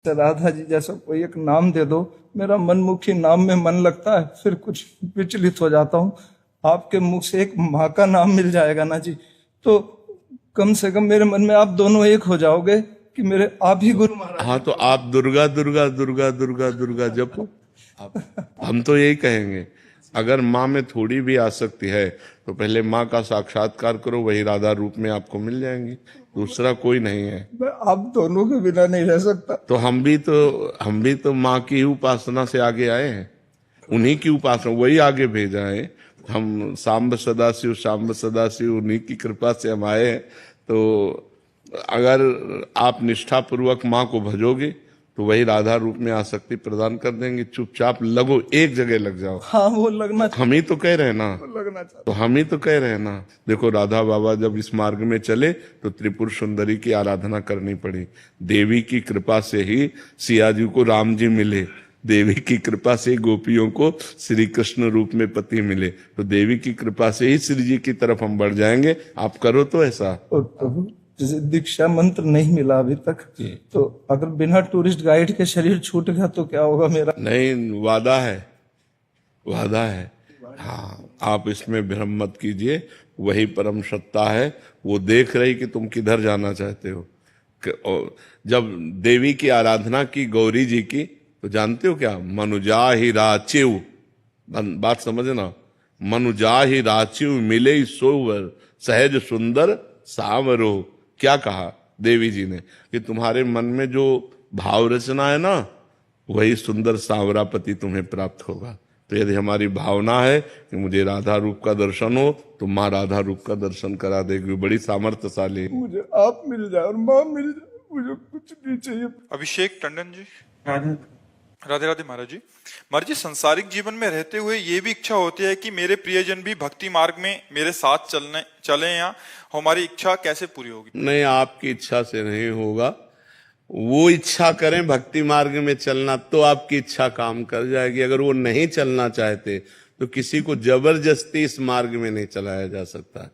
राधा जी जैसा कोई एक नाम दे दो, मेरा मनमुखी नाम में मन लगता है, फिर कुछ विचलित हो जाता हूँ। आपके मुख से एक माँ का नाम मिल जाएगा ना जी, तो कम से कम मेरे मन में आप दोनों एक हो जाओगे कि मेरे आप ही गुरु महाराज। हाँ, तो आप दुर्गा दुर्गा दुर्गा दुर्गा दुर्गा जपो। हम तो यही कहेंगे, अगर माँ में थोड़ी भी आसक्ति है तो पहले माँ का साक्षात्कार करो, वही राधा रूप में आपको मिल जाएंगी, दूसरा कोई नहीं है। मैं आप दोनों के बिना नहीं रह सकता। तो हम भी तो माँ की ही उपासना से आगे आए हैं, उन्हीं की उपासना, वही आगे भेजा है। हम सांब सदाशिव उन्हीं की कृपा से हम आए हैं। तो अगर आप निष्ठापूर्वक माँ को भजोगे तो वही राधा रूप में आसक्ति प्रदान कर देंगे। चुपचाप लगो, एक जगह लग जाओ। हाँ, वो लगना, हम ही तो कह रहे हैं ना, लगना चाहिए। तो हम ही तो कह रहे हैं ना। देखो, राधा बाबा जब इस मार्ग में चले तो त्रिपुर सुंदरी की आराधना करनी पड़ी। देवी की कृपा से ही सिया जी को राम जी मिले, देवी की कृपा से गोपियों को श्री कृष्ण रूप में पति मिले। तो देवी की कृपा से ही श्री जी की तरफ हम बढ़ जाएंगे। आप करो तो ऐसा। और प्रभु, जैसे दीक्षा मंत्र नहीं मिला अभी तक, तो अगर बिना टूरिस्ट गाइड के शरीर छूट गया तो क्या होगा मेरा? नहीं, वादा है, वादा है। हाँ, आप इसमें भ्रम मत कीजिए, वही परम सत्ता है। वो देख रही कि तुम किधर जाना चाहते हो। जब देवी की आराधना की गौरी जी की, तो जानते हो क्या? मनुजा ही राचिव, बात समझना, मनुजा ही राचिव मिले सोवर सहज सुंदर सावरो। क्या कहा देवी जी ने कि तुम्हारे मन में जो भाव रचना है ना, वही सुंदर सांवरा पति तुम्हें प्राप्त होगा। तो यदि हमारी भावना है कि मुझे राधा रूप का दर्शन हो, तो माँ राधा रूप का दर्शन करा देगी, बड़ी सामर्थ्यशाली। मुझे आप मिल जाए और माँ मिल जाए, मुझे कुछ नहीं चाहिए। अभिषेक टंडन जी। राधे राधे महाराज जी। महाराज जी, संसारिक जीवन में रहते हुए ये भी इच्छा होती है कि मेरे प्रियजन भी भक्ति मार्ग में मेरे साथ चलें, या हमारी इच्छा कैसे पूरी होगी? नहीं, आपकी इच्छा से नहीं होगा। वो इच्छा करें भक्ति मार्ग में चलना, तो आपकी इच्छा काम कर जाएगी। अगर वो नहीं चलना चाहते तो किसी को जबरदस्ती इस मार्ग में नहीं चलाया जा सकता।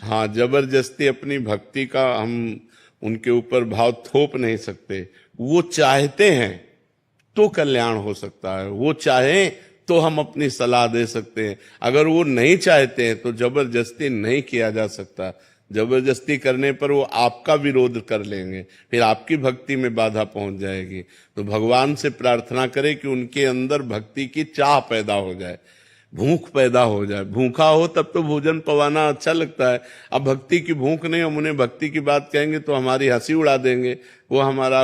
हाँ, जबरदस्ती अपनी भक्ति का हम उनके ऊपर भाव थोप नहीं सकते। वो चाहते हैं तो कल्याण हो सकता है, वो चाहें तो हम अपनी सलाह दे सकते हैं। अगर वो नहीं चाहते हैं तो जबरदस्ती नहीं किया जा सकता। जबरदस्ती करने पर वो आपका विरोध कर लेंगे, फिर आपकी भक्ति में बाधा पहुंच जाएगी। तो भगवान से प्रार्थना करें कि उनके अंदर भक्ति की चाह पैदा हो जाए, भूख पैदा हो जाए। भूखा हो तब तो भोजन पवाना अच्छा लगता है। अब भक्ति की भूख नहीं, हम उन्हें भक्ति की बात कहेंगे तो हमारी हंसी उड़ा देंगे, वो हमारा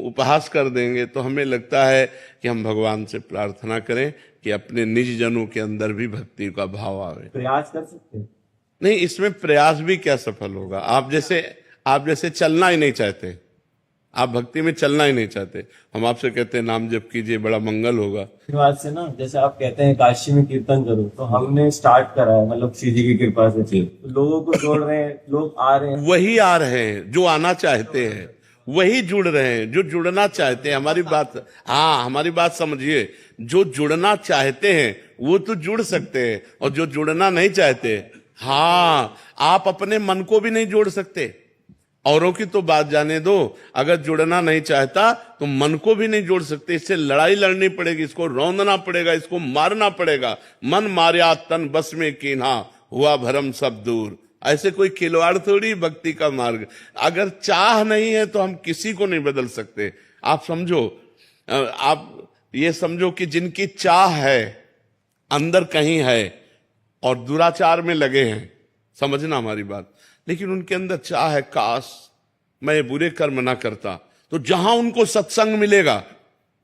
उपहास कर देंगे। तो हमें लगता है कि हम भगवान से प्रार्थना करें कि अपने निज जनों के अंदर भी भक्ति का भाव आवे। प्रयास कर सकते हैं? नहीं, इसमें प्रयास भी क्या सफल होगा? आप जैसे चलना ही नहीं चाहते, आप भक्ति में चलना ही नहीं चाहते, हम आपसे कहते हैं नाम जप कीजिए, बड़ा मंगल होगा। बात से ना, जैसे आप कहते हैं काशी में कीर्तन करो, तो हमने स्टार्ट करा है, मतलब श्री जी की कृपा से लोगों को जोड़ रहे हैं, लोग आ रहे हैं। वही आ रहे हैं जो आना चाहते हैं, वही जुड़ रहे हैं जो जुड़ना चाहते हैं। हमारी बात, हाँ, हमारी बात समझिए। जो जुड़ना चाहते हैं वो तो जुड़ सकते हैं, और जो जुड़ना नहीं चाहते, हाँ, आप अपने मन को भी नहीं जोड़ सकते। औरों की तो बात जाने दो, अगर जुड़ना नहीं चाहता तो मन को भी नहीं जोड़ सकते। इससे लड़ाई लड़नी पड़ेगी, इसको रौंदना पड़ेगा, इसको मारना पड़ेगा। मन मार्या तन बस में कीन्हा, हुआ भरम सब दूर। ऐसे कोई खिलवाड़ थोड़ी भक्ति का मार्ग। अगर चाह नहीं है तो हम किसी को नहीं बदल सकते। आप समझो, आप ये समझो कि जिनकी चाह है अंदर कहीं है और दुराचार में लगे हैं, समझना हमारी बात, लेकिन उनके अंदर चाह है काश मैं बुरे कर्म ना करता, तो जहां उनको सत्संग मिलेगा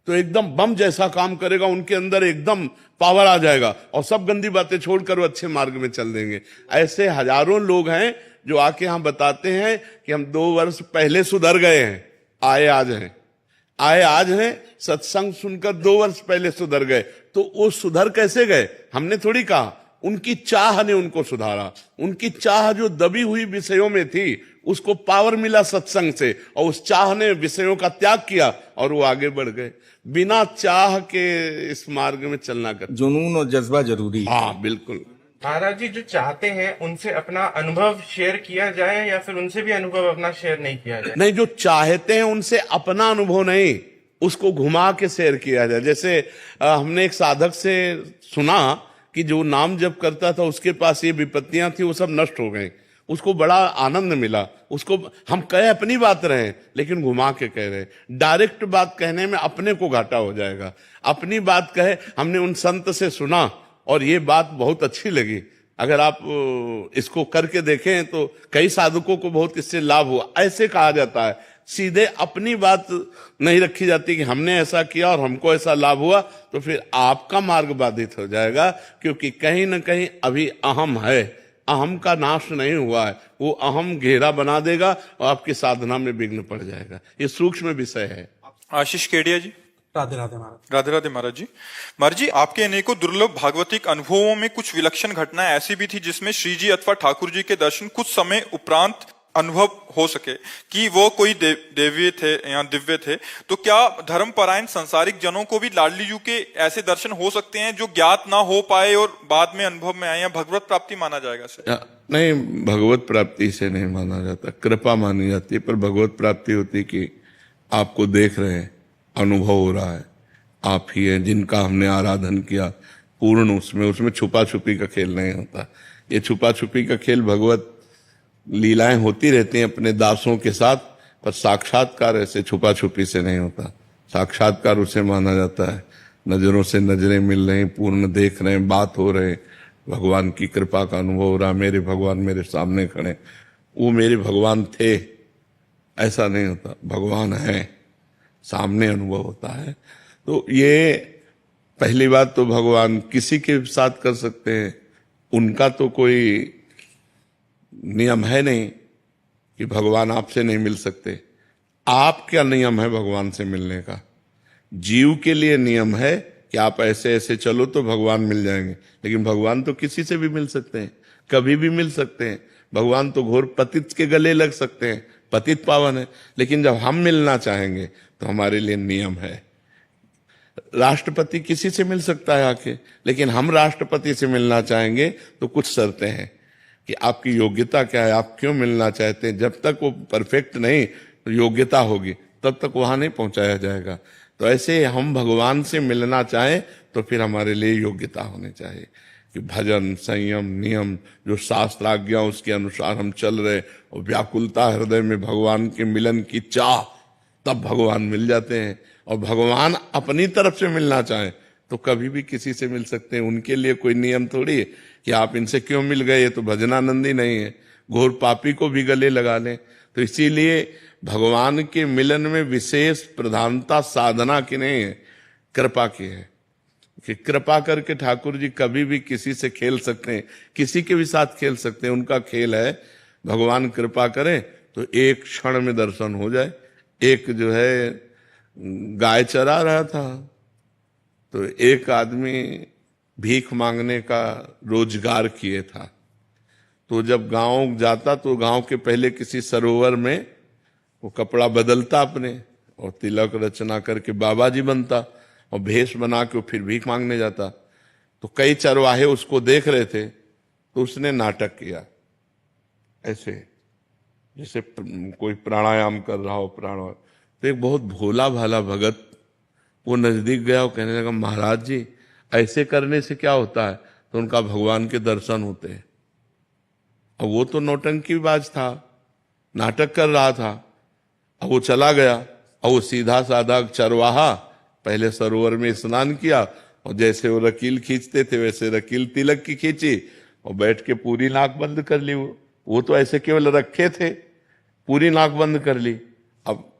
तो एकदम बम जैसा काम करेगा, उनके अंदर एकदम पावर आ जाएगा और सब गंदी बातें छोड़कर वो अच्छे मार्ग में चल देंगे। ऐसे हजारों लोग हैं जो आके यहां बताते हैं कि हम 2 वर्ष पहले सुधर गए हैं, आए आज हैं, सत्संग सुनकर 2 वर्ष पहले सुधर गए। तो वो सुधर कैसे गए? हमने थोड़ी कहा, उनकी चाह ने उनको सुधारा। उनकी चाह जो दबी हुई विषयों में थी, उसको पावर मिला सत्संग से, और उस चाह ने विषयों का त्याग किया और वो आगे बढ़ गए। बिना चाह के इस मार्ग में चलना कर, जुनून और जज्बा जरूरी। हाँ, बिल्कुल। महाराज जी, जो चाहते हैं उनसे अपना अनुभव शेयर किया जाए या फिर उनसे भी अनुभव अपना शेयर नहीं किया जाए? नहीं, जो चाहते हैं उनसे अपना अनुभव नहीं, उसको घुमा के शेयर किया जाए। जैसे हमने एक साधक से सुना कि जो नाम जप करता था उसके पास ये विपत्तियां थी, वो सब नष्ट हो गई। उसको बड़ा आनंद मिला। उसको हम कहे अपनी बात रहे, लेकिन घुमा के कह रहे। डायरेक्ट बात कहने में अपने को घाटा हो जाएगा। अपनी बात कहे, हमने उन संत से सुना और ये बात बहुत अच्छी लगी। अगर आप इसको करके देखें तो कई साधकों को बहुत इससे लाभ हुआ, ऐसे कहा जाता है। सीधे अपनी बात नहीं रखी जाती कि हमने ऐसा किया और हमको ऐसा लाभ हुआ, तो फिर आपका मार्ग बाधित हो जाएगा। क्योंकि कहीं ना कहीं अभी अहम है, अहम का नाश नहीं हुआ है। वो अहम घेरा बना देगा और आपकी साधना में विघ्न पड़ जाएगा। ये सूक्ष्म विषय है। आशीष केडिया जी। राधे राधे महाराज। राधे राधे महाराज जी। महाराज जी, आपके अनेकों दुर्लभ भागवतिक अनुभवों में कुछ विलक्षण घटनाएं ऐसी भी थी जिसमें श्री जी अथवा ठाकुर जी के दर्शन कुछ समय उपरांत अनुभव हो सके कि वो कोई देवीय थे या दिव्य थे। तो क्या धर्मपरायण संसारिक जनों को भी लाडली जी के ऐसे दर्शन हो सकते हैं जो ज्ञात ना हो पाए और बाद में अनुभव में आए, या भगवत प्राप्ति माना जाएगा सर? नहीं, भगवत प्राप्ति से नहीं माना जाता, कृपा मानी जाती है। पर भगवत प्राप्ति होती कि आपको देख रहे हैं, अनुभव हो रहा है, आप ही हैं जिनका हमने आराधन किया पूर्ण। उसमें छुपा छुपी का खेल नहीं होता। ये छुपा छुपी का खेल भगवत लीलाएं होती रहती हैं अपने दासों के साथ, पर साक्षात्कार ऐसे छुपा छुपी से नहीं होता। साक्षात्कार उसे माना जाता है नजरों से नजरें मिल रही, पूर्ण देख रहे हैं, बात हो रहे, भगवान की कृपा का अनुभव हो रहा। मेरे भगवान मेरे सामने खड़े, वो मेरे भगवान थे ऐसा नहीं होता। भगवान है, सामने अनुभव होता है। तो ये पहली बात तो भगवान किसी के साथ कर सकते हैं, उनका तो कोई नियम है नहीं कि भगवान आपसे नहीं मिल सकते। आप क्या नियम है भगवान से मिलने का? जीव के लिए नियम है कि आप ऐसे ऐसे चलो तो भगवान मिल जाएंगे, लेकिन भगवान तो किसी से भी मिल सकते हैं, कभी भी मिल सकते हैं। भगवान तो घोर पतित के गले लग सकते हैं, पतित पावन है। लेकिन जब हम मिलना चाहेंगे तो हमारे लिए नियम है। राष्ट्रपति किसी से मिल सकता है आके, लेकिन हम राष्ट्रपति से मिलना चाहेंगे तो कुछ शर्तें हैं कि आपकी योग्यता क्या है, आप क्यों मिलना चाहते हैं। जब तक वो परफेक्ट नहीं योग्यता होगी तब तक वहां नहीं पहुंचाया जाएगा। तो ऐसे हम भगवान से मिलना चाहें तो फिर हमारे लिए योग्यता होनी चाहिए कि भजन, संयम, नियम, जो शास्त्र आज्ञा उसके अनुसार हम चल रहे, और व्याकुलता हृदय में भगवान के मिलन की चाह, तब भगवान मिल जाते हैं। और भगवान अपनी तरफ से मिलना चाहें तो कभी भी किसी से मिल सकते हैं। उनके लिए कोई नियम थोड़ी है कि आप इनसे क्यों मिल गए, ये तो भजनानंदी नहीं है, घोर पापी को भी गले लगा लें। तो इसीलिए भगवान के मिलन में विशेष प्रधानता साधना की नहीं है, कृपा की है। कि कृपा करके ठाकुर जी कभी भी किसी से खेल सकते हैं, किसी के भी साथ खेल सकते हैं। उनका खेल है, भगवान कृपा करें तो एक क्षण में दर्शन हो जाए। एक जो है गाय चरा रहा था, तो एक आदमी भीख मांगने का रोजगार किए था। तो जब गांव जाता तो गांव के पहले किसी सरोवर में वो कपड़ा बदलता अपने, और तिलक रचना करके बाबा जी बनता, और भेष बना के फिर भीख मांगने जाता। तो कई चरवाहे उसको देख रहे थे, तो उसने नाटक किया ऐसे, जैसे कोई प्राणायाम कर रहा हो, प्राणायाम। तो एक बहुत भोला भाला भगत वो नजदीक गया और कहने लगा, महाराज जी ऐसे करने से क्या होता है? तो उनका भगवान के दर्शन होते हैं। और वो तो नौटंकीबाज था, नाटक कर रहा था। और वो चला गया, और वो सीधा साधा चरवाहा पहले सरोवर में स्नान किया, और जैसे वो रकील खींचते थे वैसे रकील तिलक की खींची, और बैठ के पूरी नाक बंद कर ली। वो तो ऐसे केवल रखे थे, पूरी नाक बंद कर ली। अब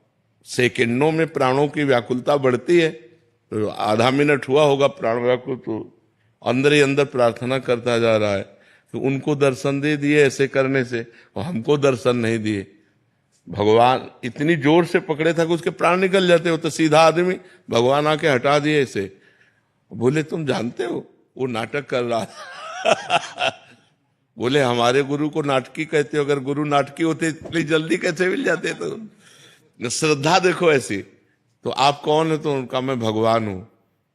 सेकंडों में प्राणों की व्याकुलता बढ़ती है, तो आधा मिनट हुआ होगा प्राण व्याकुल, तो अंदर ही अंदर प्रार्थना करता जा रहा है कि उनको दर्शन दे दिए ऐसे करने से, और हमको दर्शन नहीं दिए। भगवान इतनी जोर से पकड़े था कि उसके प्राण निकल जाते हो। तो सीधा आदमी, भगवान आके हटा दिए ऐसे। बोले तुम जानते हो वो नाटक कर रहा था। बोले हमारे गुरु को नाटकी कहते हो, अगर गुरु नाटकी होते इतनी जल्दी कैसे मिल जाते? तो श्रद्धा देखो ऐसी। तो आप कौन है? तो उनका मैं भगवान हूं।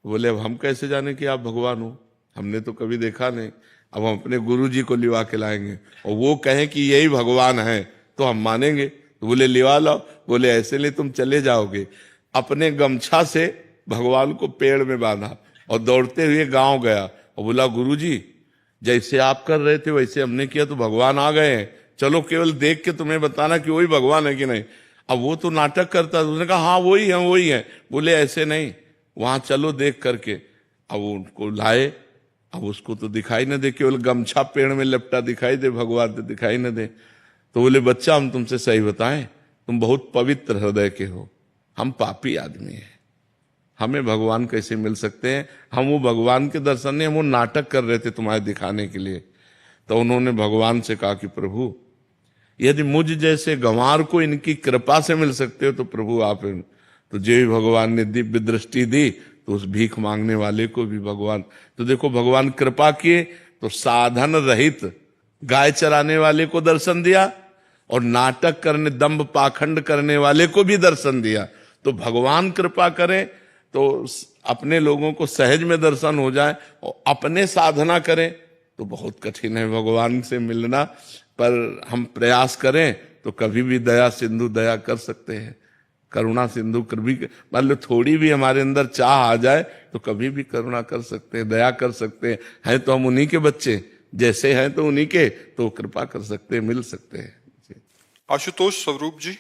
बोले अब हम कैसे जाने कि आप भगवान हो, हमने तो कभी देखा नहीं। अब हम अपने गुरु जी को लिवा के लाएंगे और वो कहें कि यही भगवान है तो हम मानेंगे। तो बोले लिवा लाओ। बोले ऐसे नहीं, तुम चले जाओगे। अपने गमछा से भगवान को पेड़ में बांधा और दौड़ते हुए गांव गया और बोला गुरु जी जैसे आप कर रहे थे वैसे हमने किया तो भगवान आ गए हैं, चलो केवल देख के तुम्हें बताना कि वही भगवान है कि नहीं। अब वो तो नाटक करता था, उसने कहा हाँ वही है वही है। बोले ऐसे नहीं, वहां चलो देख करके। अब वो उनको लाए, अब उसको तो दिखाई न दे, केवल गमछा पेड़ में लपटा दिखाई दे, भगवान तो दिखाई न दे। तो बोले बच्चा हम तुमसे सही बताएं, तुम बहुत पवित्र हृदय के हो, हम पापी आदमी हैं, हमें भगवान कैसे मिल सकते हैं। हम वो भगवान के दर्शन नहीं, हम वो नाटक कर रहे थे तुम्हारे दिखाने के लिए। तो उन्होंने भगवान से कहा कि प्रभु यदि मुझ जैसे गंवार को इनकी कृपा से मिल सकते हो तो प्रभु आप। तो जो भी भगवान ने दिव्य दृष्टि दी तो उस भीख मांगने वाले को भी भगवान, तो देखो भगवान कृपा किए तो साधन रहित गाय चराने वाले को दर्शन दिया और नाटक करने दंभ पाखंड करने वाले को भी दर्शन दिया। तो भगवान कृपा करें तो अपने लोगों को सहज में दर्शन हो जाए और अपने साधना करें तो बहुत कठिन है भगवान से मिलना। पर हम प्रयास करें तो कभी भी दया सिंधु दया कर सकते हैं, करुणा सिंधु कभी मान लो थोड़ी भी हमारे अंदर चाह आ जाए तो कभी भी करुणा कर सकते हैं, दया कर सकते हैं तो हम उन्हीं के बच्चे, जैसे हैं तो उन्हीं के, तो कृपा कर सकते हैं, मिल सकते हैं। आशुतोष स्वरूप जी,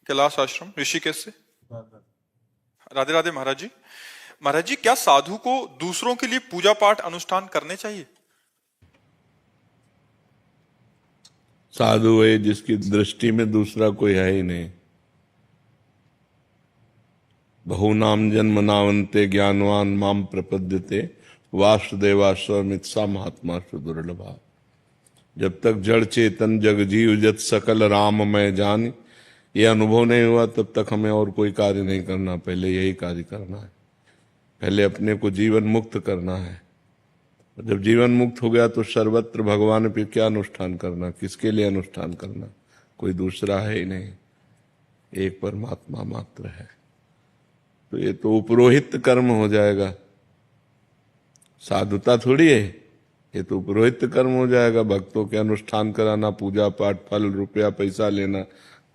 कैलाश आश्रम ऋषिकेश से। राधे राधे महाराज जी। महाराज जी क्या साधु को दूसरों के लिए पूजा पाठ अनुष्ठान करने चाहिए? साधु है जिसकी दृष्टि में दूसरा कोई है ही नहीं। बहुनाम जन्म नावंते ज्ञानवान माम प्रपद्यते वासुदेवा स्वमित्सा महात्मा सुदुर्लभा। जब तक जड़ चेतन जग जीव जत सकल राम मैं जान, ये अनुभव नहीं हुआ तब तक हमें और कोई कार्य नहीं करना। पहले यही कार्य करना है, पहले अपने को जीवन मुक्त करना है। जब जीवन मुक्त हो गया तो सर्वत्र भगवान पे क्या अनुष्ठान करना, किसके लिए अनुष्ठान करना, कोई दूसरा है ही नहीं, एक परमात्मा मात्र है। तो ये तो उपरोहित कर्म हो जाएगा, साधुता थोड़ी है, ये तो उपरोहित कर्म हो जाएगा। भक्तों के अनुष्ठान कराना, पूजा पाठ, फल रुपया पैसा लेना,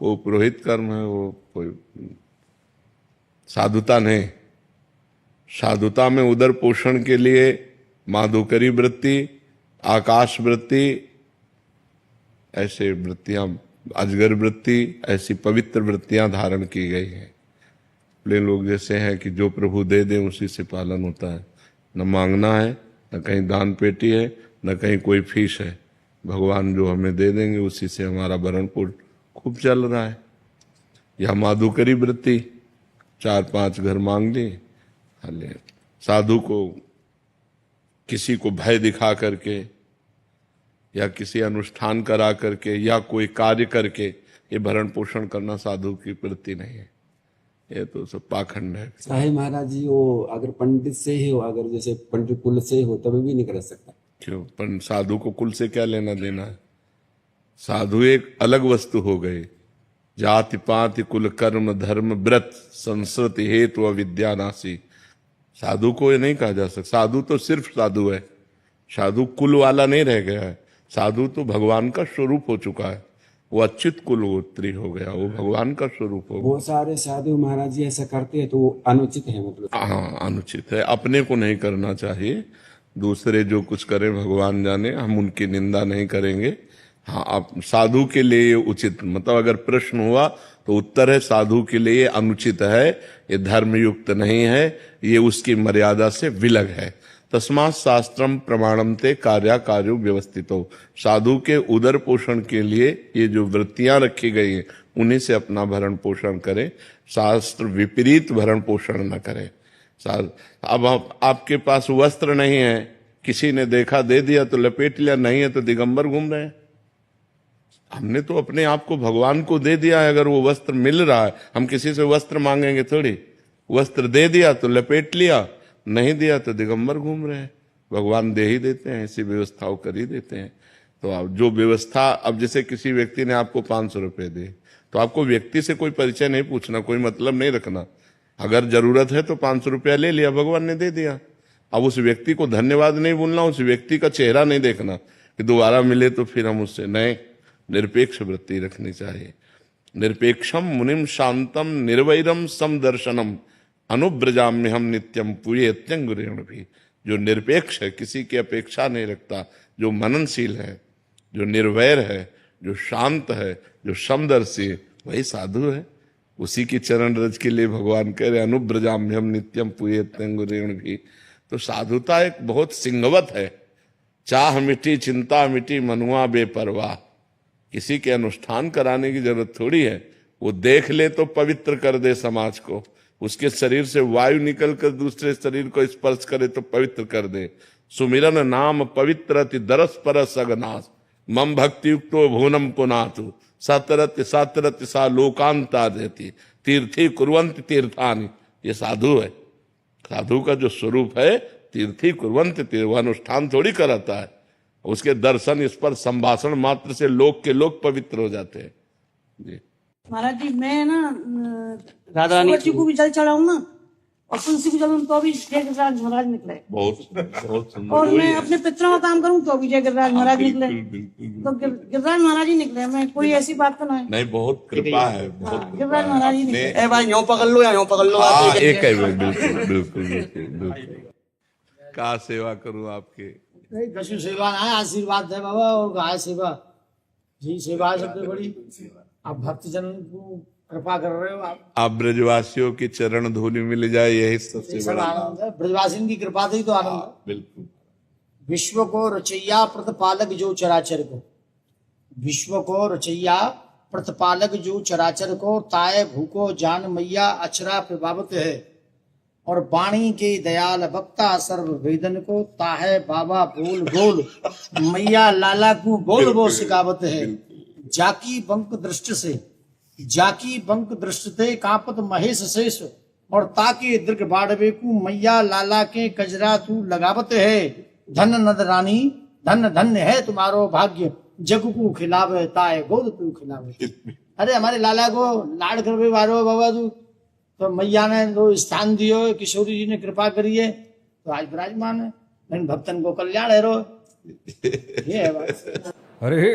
वो उपरोहित कर्म है, वो कोई साधुता नहीं। साधुता में उदर पोषण के लिए माधुकरी वृत्ति, आकाश वृत्ति, ऐसे वृत्तियां, अजगर वृत्ति, ऐसी पवित्र वृत्तियां धारण की गई हैं। प्ले लोग जैसे हैं कि जो प्रभु दे दे उसी से पालन होता है, न मांगना है, न कहीं दान पेटी है, न कहीं कोई फीस है। भगवान जो हमें दे देंगे उसी से हमारा भरण पोषण खूब चल रहा है। या माधुकरी वृत्ति, 4-5 घर मांग ली, हाले साधु को किसी को भय दिखा करके या किसी अनुष्ठान करा करके या कोई कार्य करके ये भरण पोषण करना साधु की वृत्ति नहीं है, ये तो सब पाखंड है। साहिब महाराज जी वो अगर पंडित से ही हो, अगर जैसे पंडित कुल से हो तभी भी नहीं कर सकता। क्यों? पर साधु को कुल से क्या लेना देना है? साधु एक अलग वस्तु हो गई। जाति पाति कुल कर्म धर्म व्रत संस्कृति हेतु अविद्या नासी। साधु को ये नहीं कहा जा सकता। साधु तो सिर्फ साधु है, साधु कुल वाला नहीं रह गया है। साधु तो भगवान का स्वरूप हो चुका है, वो अच्युत कुलगोत्री हो गया, वो भगवान का स्वरूप हो गया। बहुत सारे साधु महाराज जी ऐसा करते हैं तो वो अनुचित है, मतलब हाँ अनुचित है, अपने को नहीं करना चाहिए। दूसरे जो कुछ करें भगवान जाने, हम उनकी निंदा नहीं करेंगे। हाँ आप साधु के लिए उचित, मतलब अगर प्रश्न हुआ तो उत्तर है साधु के लिए अनुचित है, ये धर्मयुक्त नहीं है, ये उसकी मर्यादा से विलग है। तस्मात् शास्त्रम प्रमाणम ते कार्या कार्यो व्यवस्थितो। साधु के उदर पोषण के लिए ये जो वृत्तियां रखी गई हैं उन्हीं से अपना भरण पोषण करें, शास्त्र विपरीत भरण पोषण न करें। अब आपके पास वस्त्र नहीं है, किसी ने देखा दे दिया तो लपेट लिया, नहीं है तो दिगंबर घूम रहे हैं। हमने तो अपने आप को भगवान को दे दिया है। अगर वो वस्त्र मिल रहा है, हम किसी से वस्त्र मांगेंगे थोड़ी। वस्त्र दे दिया तो लपेट लिया, नहीं दिया तो दिगंबर घूम रहे हैं। भगवान दे ही देते हैं, ऐसी व्यवस्थाओं कर ही देते हैं। तो अब जो व्यवस्था, अब जैसे किसी व्यक्ति ने आपको 500 रुपए दिए तो आपको व्यक्ति से कोई परिचय नहीं पूछना, कोई मतलब नहीं रखना। अगर जरूरत है तो 500 रुपया ले लिया, भगवान ने दे दिया। अब उस व्यक्ति को धन्यवाद नहीं बोलना, उस व्यक्ति का चेहरा नहीं देखना कि दोबारा मिले तो फिर हम उससे नहीं, निरपेक्ष वृत्ति रखनी चाहिए। निरपेक्षम मुनिम शांतम निर्वैरम समदर्शनम अनुब्रजाम्य हम नित्यम पूयत्यंगुरेण भी। जो निरपेक्ष है, किसी की अपेक्षा नहीं रखता, जो मननशील है, जो निर्वैर है, जो शांत है, जो समदर्शी है, वही साधु है। उसी की चरण रज के लिए भगवान कह रहे अनुब्रजाम्य हम नित्यम पूयत्यंगुरेण भी। तो साधुता एक बहुत सिंहवत है। चाह मिटी चिंता मिटी मनुआ बेपरवाह। किसी के अनुष्ठान कराने की जरूरत थोड़ी है, वो देख ले तो पवित्र कर दे समाज को। उसके शरीर से वायु निकल कर दूसरे शरीर को स्पर्श करे तो पवित्र कर दे। सुमिरन नाम पवित्र अति दरस परस अगनाश मम भक्ति युक्तो भुवनम पुनातु सतरति सतरति सा लोकांता देती तीर्थी कुर्वंत तीर्थानि। ये साधु है। साधु का जो स्वरूप है तीर्थी कुर्वंत तीर्थ, वह अनुष्ठान थोड़ी कराता है। उसके दर्शन इस पर संभाषण मात्र से लोक के लोग पवित्र हो जाते हैं। जी महाराज जी, मैं ना राधा जी को भी जल चढ़ाऊं ना और तुलसी को जल, तो भी जय गिरिराज महाराज निकले। बहुत सुंदर। और मैं अपने पितरों का काम करूं तो भी जय गिरिराज महाराज निकले। तो गिरिराज महाराज ही निकले। मैं कोई ऐसी बात तो नहीं। नहीं, बहुत कृपा है, बहुत कृपा गिरिराज है। महाराज ही निकले। ए भाई यूं पकड़ लो या यूं पकड़ लो। हाँ, एक है, बिल्कुल बिल्कुल बिल्कुल बिल्कुल। का सेवा करूं आपके? कशु सेवा ना है, आशीर्वाद है बाबा। और गाय सेवा जी, सेवा है सबसे बड़ी। आप भक्तजन को कृपा कर रहे हो आप ब्रजवासियों की चरण धूलि मिल जाए, यही सबसे सब बड़ा आनंद है। ब्रजवासियों की कृपा से ही तो आनंद है। बिल्कुल। विश्व को रचैया प्रतिपालक जो चराचर को, विश्व को रचैया प्रतिपालक जो चराचर को, ताए भूको जान मैया अचरा प्रभावित है। और वाणी के दयाल वक्ता सर्व वेदन को, ताहे बाबा बोल बोल मैया लाला को बोल वो सिखावत है। जाकी बंक दृष्ट से, जाकी बंक दृष्ट थे कांपत महेश शेष। और ताके दीर्घ बाड़वे को, मैया लाला के कजरा तू लगावत है। धन नद रानी धन धन्य है तुम्हारो भाग्य, जग को खिलावे ताए गोद तू खिलावे। अरे हमारे लाला को लाड करवे वारो बाबा तू, तो मैया ने जो स्थान दियो, किशोरी जी ने कृपा करी है तो आज विराजमान है। इन भक्तन को कल्याण है रो। ये है बात। अरे